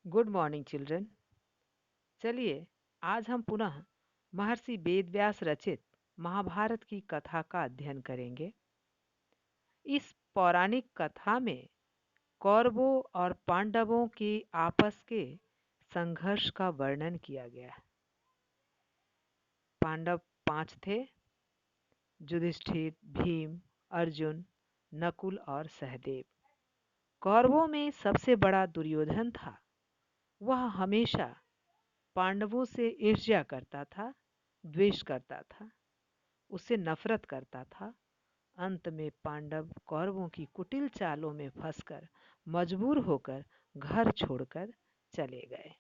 Good morning children. चलिए आज हम पुनः महर्षि वेदव्यास रचित महाभारत की कथा का अध्ययन करेंगे। इस पौराणिक कथा में कौरवों और पांडवों के आपस के संघर्ष का वर्णन किया गया है। पांडव 5 थे: युधिष्ठिर, भीम, अर्जुन, नकुल और सहदेव। कौरवों में सबसे बड़ा दुर्योधन था। वह हमेशा पांडवों से ईर्ष्या करता था, द्वेष करता था, उससे नफरत करता था। अंत में पांडव कौरवों की कुटिल चालों में फंसकर मजबूर होकर घर छोड़कर चले गए।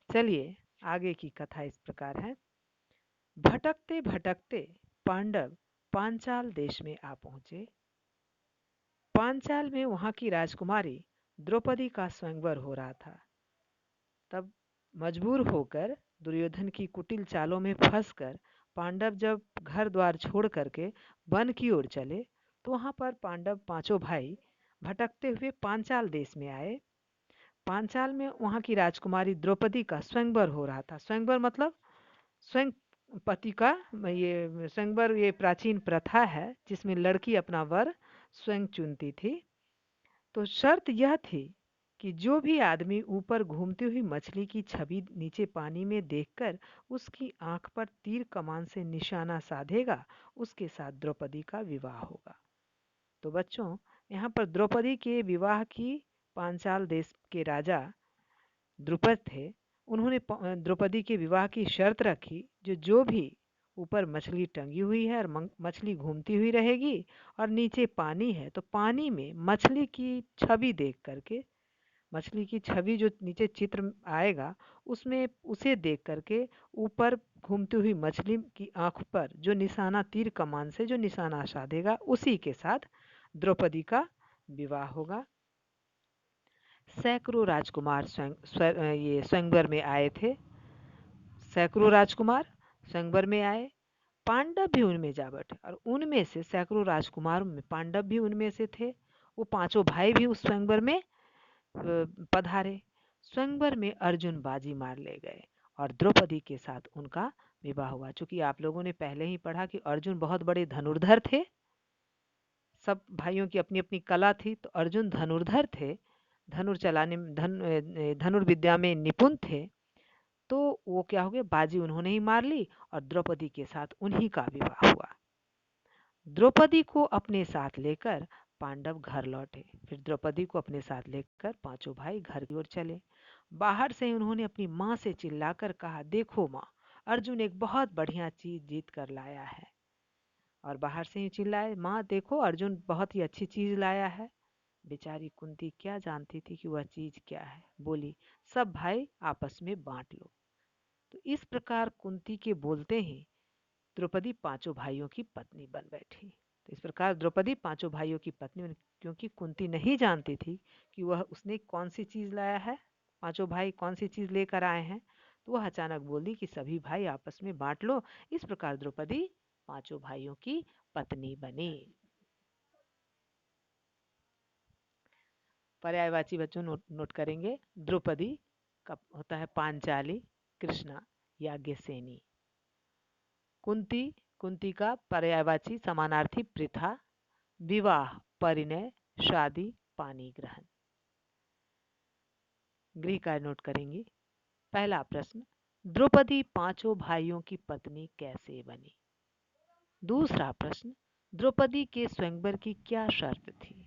चलिए आगे की कथा इस प्रकार है। भटकते भटकते पांडव पांचाल देश में आ पहुंचे। पांचाल में वहां की राजकुमारी द्रौपदी का स्वयंवर हो रहा था। तब मजबूर होकर दुर्योधन की कुटिल चालों में फंसकर पांडव जब घर द्वार छोड़ करके वन की ओर चले तो वहां पर पांडव पांचों भाई भटकते हुए पांचाल देश में आए। पांचाल में वहां की राजकुमारी द्रौपदी का स्वयंवर हो रहा था। स्वयंवर मतलब स्वयं पति का। ये स्वयंवर ये प्राचीन प्रथा है जिसमें लड़की अपना वर स्वयं चुनती थी। तो शर्त यह थी कि जो भी आदमी ऊपर घूमती हुई मछली की छवि नीचे पानी में देखकर उसकी आंख पर तीर कमान से निशाना साधेगा, उसके साथ द्रौपदी का विवाह होगा। तो बच्चों, यहाँ पर द्रौपदी के विवाह की पांचाल देश के राजा द्रुपद थे। उन्होंने द्रौपदी के विवाह की शर्त रखी, जो भी ऊपर मछली टंगी हुई है और मछली घूमती हुई रहेगी और नीचे पानी है, तो पानी में मछली की छवि देख करके, मछली की छवि जो नीचे चित्र आएगा उसमें उसे देख करके ऊपर घूमती हुई मछली की आंख पर जो निशाना तीर कमान से जो निशाना साधेगा उसी के साथ द्रौपदी का विवाह होगा। सैकड़ों राजकुमार ये स्वयंवर में आए थे। सैकड़ों राजकुमार स्वयंवर में आए। पांडव भी उनमें जा बैठे और उनमें से सैकड़ों राजकुमारों में पांडव भी उनमें से थे। वो पांचों भाई भी उस स्वयंवर में पधारे। स्वयंवर में अर्जुन बाजी मार ले गए और द्रौपदी के साथ उनका विवाह हुआ। चूंकि आप लोगों ने पहले ही पढ़ा कि अर्जुन बहुत बड़े धनुर्धर थे। सब भाइयों की अपनी अपनी कला थी, तो अर्जुन धनुर्धर थे, धनुर चलाने में धनुर्विद्या में निपुण थे। तो वो क्या हो गया, बाजी उन्होंने ही मार ली और द्रौपदी के साथ उन्हीं का विवाह हुआ। द्रौपदी को अपने साथ लेकर पांडव घर लौटे। फिर द्रौपदी को अपने साथ लेकर पांचों भाई घर की ओर चले। बाहर से उन्होंने अपनी माँ से चिल्लाकर कहा, देखो माँ, अर्जुन एक बहुत बढ़िया चीज जीत कर लाया है। और बाहर से ही चिल्लाए, माँ देखो अर्जुन बहुत ही अच्छी चीज लाया है। बेचारी कुंती क्या जानती थी कि वह चीज क्या है। बोली, सब भाई आपस में बांट लो। तो इस प्रकार कुंती के बोलते ही द्रौपदी पांचों भाइयों की पत्नी बन बैठी। तो इस प्रकार द्रौपदी पांचों भाइयों की पत्नी बन, क्योंकि कुंती नहीं जानती थी कि वह उसने कौन सी चीज लाया है, पांचों भाई कौन सी चीज लेकर आए हैं। तो वह अचानक बोली कि सभी भाई आपस में बांट लो। इस प्रकार द्रौपदी पांचों भाइयों की पत्नी बनी। पर्यायवाची बच्चों नोट करेंगे। द्रौपदी का होता है पांचाली, कृष्णा याज्ञसेनी। कुंती, कुंती का पर्यायवाची समानार्थी पृथा, विवाह परिणय, शादी पानी ग्रहण। गृह कार्य नोट करेंगे। पहला प्रश्न, द्रौपदी पांचों भाइयों की पत्नी कैसे बनी? दूसरा प्रश्न, द्रौपदी के स्वयंवर की क्या शर्त थी?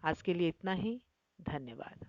आज के लिए इतना ही। धन्यवाद।